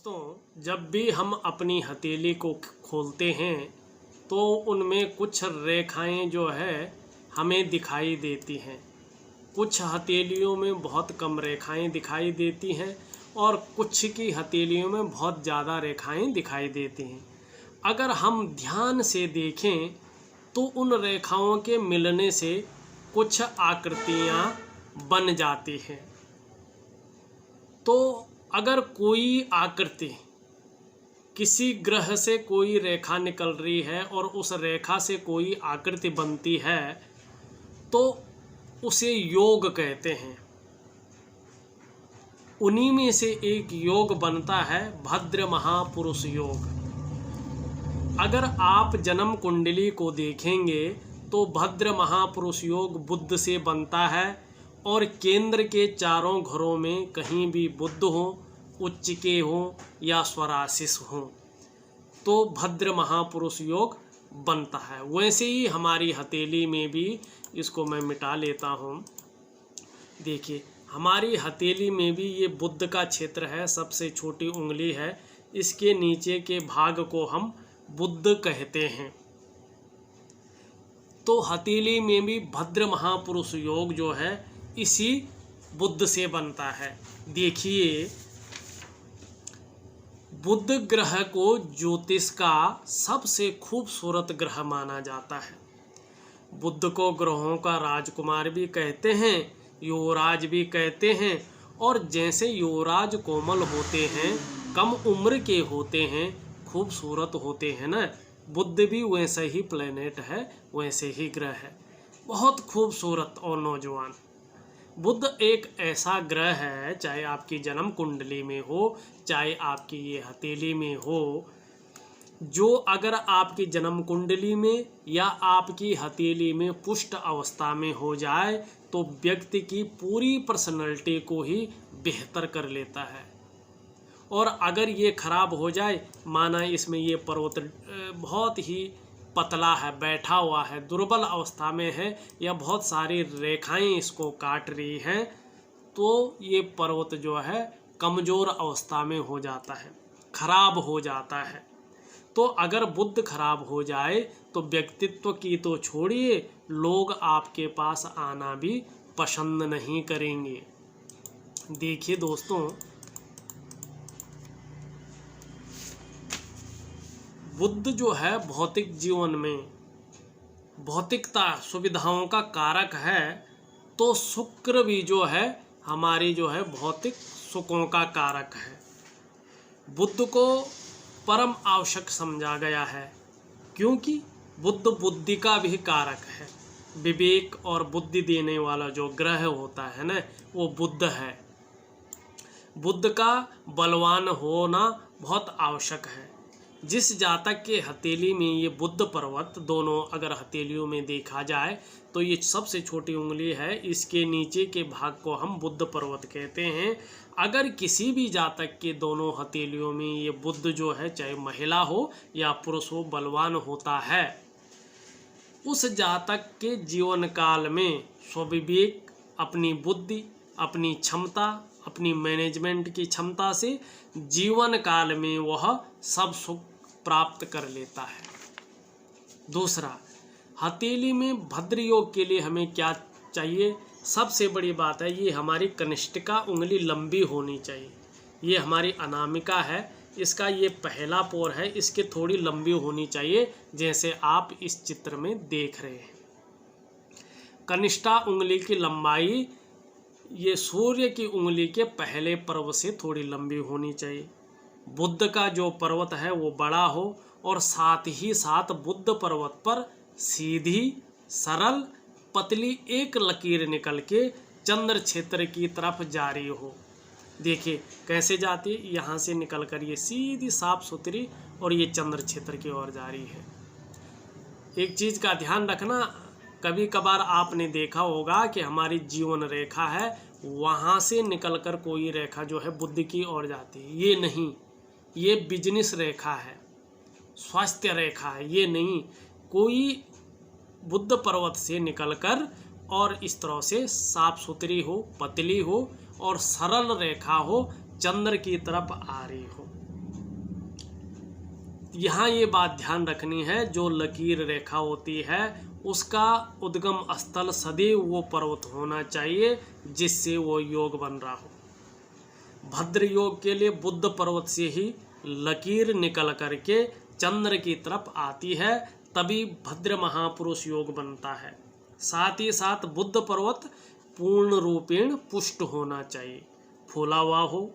दोस्तों, जब भी हम अपनी हथेली को खोलते हैं तो उनमें कुछ रेखाएं जो है हमें दिखाई देती हैं। कुछ हथेलियों में बहुत कम रेखाएं दिखाई देती हैं और कुछ की हथेलियों में बहुत ज़्यादा रेखाएं दिखाई देती हैं। अगर हम ध्यान से देखें तो उन रेखाओं के मिलने से कुछ आकृतियां बन जाती हैं। तो अगर कोई आकृति, किसी ग्रह से कोई रेखा निकल रही है और उस रेखा से कोई आकृति बनती है तो उसे योग कहते हैं। उन्हीं में से एक योग बनता है भद्र महापुरुष योग। अगर आप जन्म कुंडली को देखेंगे तो भद्र महापुरुष योग बुध से बनता है और केंद्र के चारों घरों में कहीं भी बुध हो, उच्चिके हो या स्वराशिष हो तो भद्र महापुरुष योग बनता है। वैसे ही हमारी हथेली में भी, इसको मैं मिटा लेता हूँ। देखिए, हमारी हथेली में भी ये बुध का क्षेत्र है, सबसे छोटी उंगली है। इसके नीचे के भाग को हम बुध कहते हैं। तो हथेली में भी भद्र महापुरुष योग जो है इसी बुध से बनता है। देखिए, बुध ग्रह को ज्योतिष का सबसे खूबसूरत ग्रह माना जाता है। बुध को ग्रहों का राजकुमार भी कहते हैं, युवराज भी कहते हैं। और जैसे युवराज कोमल होते हैं, कम उम्र के होते हैं, खूबसूरत होते हैं ना, बुध भी वैसे ही प्लेनेट है, वैसे ही ग्रह है, बहुत खूबसूरत और नौजवान। बुध एक ऐसा ग्रह है, चाहे आपकी जन्म कुंडली में हो, चाहे आपकी ये हथेली में हो, जो अगर आपकी जन्म कुंडली में या आपकी हथेली में पुष्ट अवस्था में हो जाए तो व्यक्ति की पूरी पर्सनैलिटी को ही बेहतर कर लेता है। और अगर ये खराब हो जाए, माना इसमें ये पर्वत बहुत ही पतला है, बैठा हुआ है, दुर्बल अवस्था में है या बहुत सारी रेखाएं इसको काट रही हैं, तो ये पर्वत जो है कमज़ोर अवस्था में हो जाता है, खराब हो जाता है। तो अगर बुध खराब हो जाए तो व्यक्तित्व की तो छोड़िए, लोग आपके पास आना भी पसंद नहीं करेंगे। देखिए दोस्तों, बुध जो है भौतिक जीवन में भौतिकता सुविधाओं का कारक है, तो शुक्र भी जो है हमारी जो है भौतिक सुखों का कारक है। बुध को परम आवश्यक समझा गया है क्योंकि बुध बुद्धि का भी कारक है। विवेक और बुद्धि देने वाला जो ग्रह होता है ना, वो बुध है। बुध का बलवान होना बहुत आवश्यक है। जिस जातक के हथेली में ये बुध पर्वत, दोनों अगर हथेलियों में देखा जाए तो ये सबसे छोटी उंगली है, इसके नीचे के भाग को हम बुध पर्वत कहते हैं। अगर किसी भी जातक के दोनों हथेलियों में ये बुध जो है, चाहे महिला हो या पुरुष हो, बलवान होता है, उस जातक के जीवन काल में स्वविवेक, अपनी बुद्धि, अपनी क्षमता, अपनी मैनेजमेंट की क्षमता से जीवन काल में वह सब सुख प्राप्त कर लेता है। दूसरा, हथेली में भद्र योग के लिए हमें क्या चाहिए? सबसे बड़ी बात है, ये हमारी कनिष्ठिका उंगली लंबी होनी चाहिए। ये हमारी अनामिका है, इसका ये पहला पोर है, इसके थोड़ी लंबी होनी चाहिए, जैसे आप इस चित्र में देख रहे हैं। कनिष्ठा उंगली की लंबाई ये सूर्य की उंगली के पहले पर्व से थोड़ी लंबी होनी चाहिए। बुध का जो पर्वत है वो बड़ा हो और साथ ही साथ बुध पर्वत पर सीधी, सरल, पतली एक लकीर निकल के चंद्र क्षेत्र की तरफ जा रही हो। देखिए कैसे जाती है, यहाँ से निकल कर ये सीधी साफ सुथरी और ये चंद्र क्षेत्र की ओर जा रही है। एक चीज़ का ध्यान रखना, कभी कभार आपने देखा होगा कि हमारी जीवन रेखा है, वहाँ से निकलकर कोई रेखा जो है बुध की ओर जाती है। ये नहीं, ये बिजनेस रेखा है, स्वास्थ्य रेखा है। ये नहीं, कोई बुध पर्वत से निकलकर और इस तरह से साफ सुथरी हो, पतली हो और सरल रेखा हो, चंद्र की तरफ आ रही हो। यहाँ ये बात ध्यान रखनी है, जो लकीर रेखा होती है उसका उद्गम स्थल सदैव वो पर्वत होना चाहिए जिससे वो योग बन रहा हो। भद्र योग के लिए बुद्ध पर्वत से ही लकीर निकल करके चंद्र की तरफ आती है, तभी भद्र महापुरुष योग बनता है। साथ ही साथ बुद्ध पर्वत पूर्ण रूपेण पुष्ट होना चाहिए, फूला हुआ हो।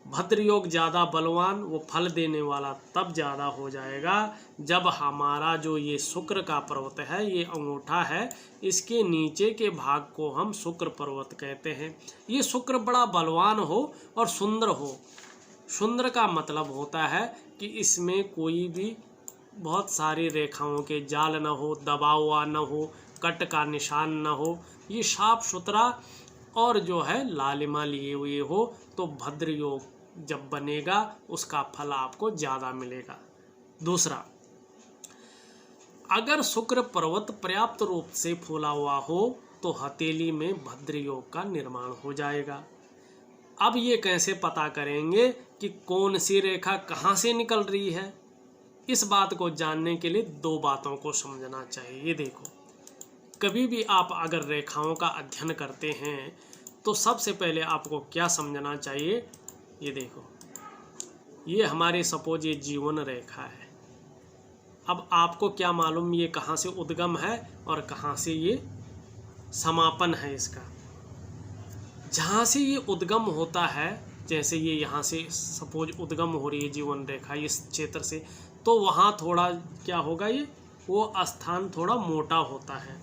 भद्र योग ज़्यादा बलवान, वो फल देने वाला तब ज़्यादा हो जाएगा जब हमारा जो ये शुक्र का पर्वत है, ये अंगूठा है, इसके नीचे के भाग को हम शुक्र पर्वत कहते हैं। ये शुक्र बड़ा बलवान हो और सुंदर हो। सुंदर का मतलब होता है कि इसमें कोई भी बहुत सारी रेखाओं के जाल न हो, दबा हुआ न हो, कट का निशान न हो, ये साफ सुथरा और जो है लालिमा लिए हुए हो, तो भद्र योग जब बनेगा उसका फल आपको ज़्यादा मिलेगा। दूसरा, अगर शुक्र पर्वत पर्याप्त रूप से फूला हुआ हो तो हथेली में भद्र योग का निर्माण हो जाएगा। अब ये कैसे पता करेंगे कि कौन सी रेखा कहाँ से निकल रही है? इस बात को जानने के लिए दो बातों को समझना चाहिए। ये देखो, कभी भी आप अगर रेखाओं का अध्ययन करते हैं तो सबसे पहले आपको क्या समझना चाहिए? ये देखो, ये हमारे सपोज ये जीवन रेखा है। अब आपको क्या मालूम ये कहाँ से उद्गम है और कहाँ से ये समापन है इसका? जहाँ से ये उद्गम होता है, जैसे ये यहाँ से सपोज उद्गम हो रही है जीवन रेखा इस क्षेत्र से, तो वहाँ थोड़ा क्या होगा, ये वो स्थान थोड़ा मोटा होता है,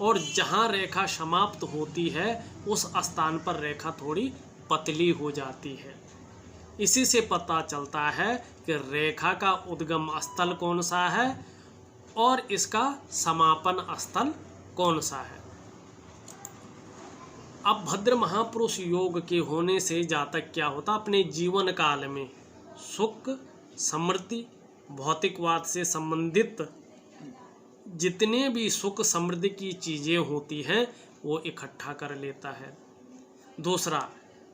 और जहाँ रेखा समाप्त होती है उस स्थान पर रेखा थोड़ी पतली हो जाती है। इसी से पता चलता है कि रेखा का उद्गम स्थल कौन सा है और इसका समापन स्थल कौन सा है। अब भद्र महापुरुष योग के होने से जातक क्या होता, अपने जीवन काल में सुख, समृद्धि, भौतिकवाद से संबंधित जितने भी सुख समृद्धि की चीज़ें होती हैं वो इकट्ठा कर लेता है। दूसरा,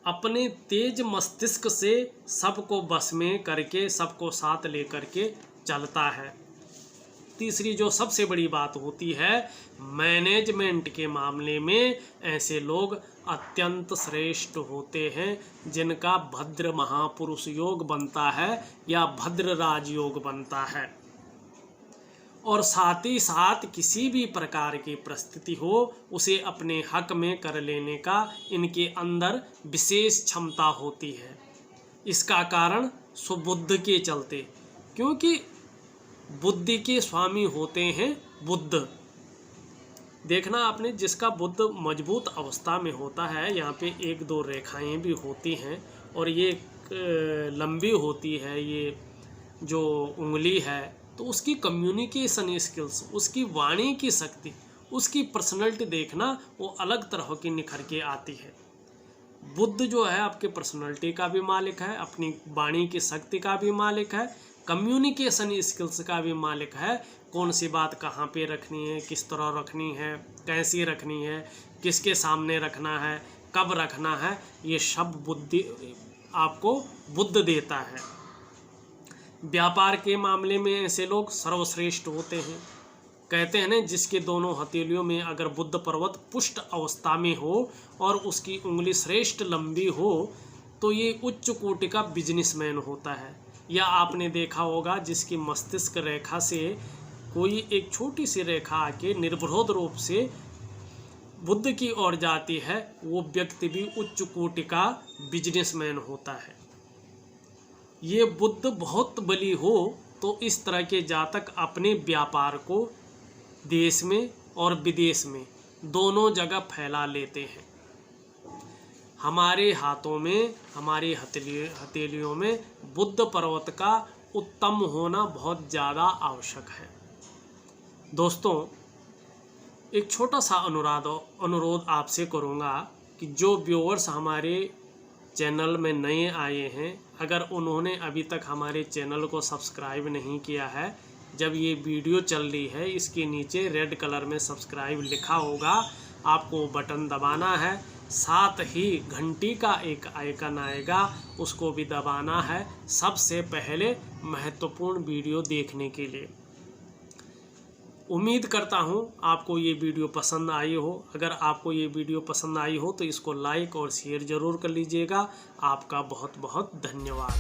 अपने तेज मस्तिष्क से सबको बस में करके सबको साथ लेकर के चलता है। तीसरी जो सबसे बड़ी बात होती है, मैनेजमेंट के मामले में ऐसे लोग अत्यंत श्रेष्ठ होते हैं जिनका भद्र महापुरुष योग बनता है या भद्र राजयोग बनता है। और साथ ही साथ किसी भी प्रकार की परिस्थिति हो उसे अपने हक में कर लेने का इनके अंदर विशेष क्षमता होती है। इसका कारण सुबुद्ध के चलते, क्योंकि बुद्धि के स्वामी होते हैं बुद्ध। देखना आपने, जिसका बुद्ध मजबूत अवस्था में होता है, यहाँ पे एक दो रेखाएं भी होती हैं और ये लंबी होती है, ये जो उंगली है, तो उसकी कम्युनिकेशन स्किल्स, उसकी वाणी की शक्ति, उसकी पर्सनैलिटी देखना वो अलग तरह की निखर के आती है। बुद्ध जो है आपके पर्सनैलिटी का भी मालिक है, अपनी वाणी की शक्ति का भी मालिक है, कम्युनिकेशन स्किल्स का भी मालिक है। कौन सी बात कहाँ पे रखनी है, किस तरह रखनी है, कैसी रखनी है, किसके सामने रखना है, कब रखना है, ये सब बुद्धि आपको बुद्ध देता है। व्यापार के मामले में ऐसे लोग सर्वश्रेष्ठ होते हैं। कहते हैं ना, जिसके दोनों हथेलियों में अगर बुद्ध पर्वत पुष्ट अवस्था में हो और उसकी उंगली श्रेष्ठ लंबी हो तो ये उच्च कोटि का बिजनेसमैन होता है। या आपने देखा होगा जिसकी मस्तिष्क रेखा से कोई एक छोटी सी रेखा आके निर्विरोध रूप से बुद्ध की ओर जाती है, वो व्यक्ति भी उच्च कोटि का बिजनेसमैन होता है। ये बुद्ध बहुत बली हो तो इस तरह के जातक अपने व्यापार को देश में और विदेश में दोनों जगह फैला लेते हैं। हमारे हाथों में, हमारी हथेलियों में बुद्ध पर्वत का उत्तम होना बहुत ज़्यादा आवश्यक है। दोस्तों, एक छोटा सा अनुरोध आपसे करूँगा कि जो व्यूअर्स हमारे चैनल में नए आए हैं, अगर उन्होंने अभी तक हमारे चैनल को सब्सक्राइब नहीं किया है, जब ये वीडियो चल रही है इसके नीचे रेड कलर में सब्सक्राइब लिखा होगा, आपको बटन दबाना है। साथ ही घंटी का एक आइकन आएगा, उसको भी दबाना है सबसे पहले महत्वपूर्ण वीडियो देखने के लिए। उम्मीद करता हूँ आपको ये वीडियो पसंद आई हो। अगर आपको ये वीडियो पसंद आई हो तो इसको लाइक और शेयर ज़रूर कर लीजिएगा। आपका बहुत बहुत धन्यवाद।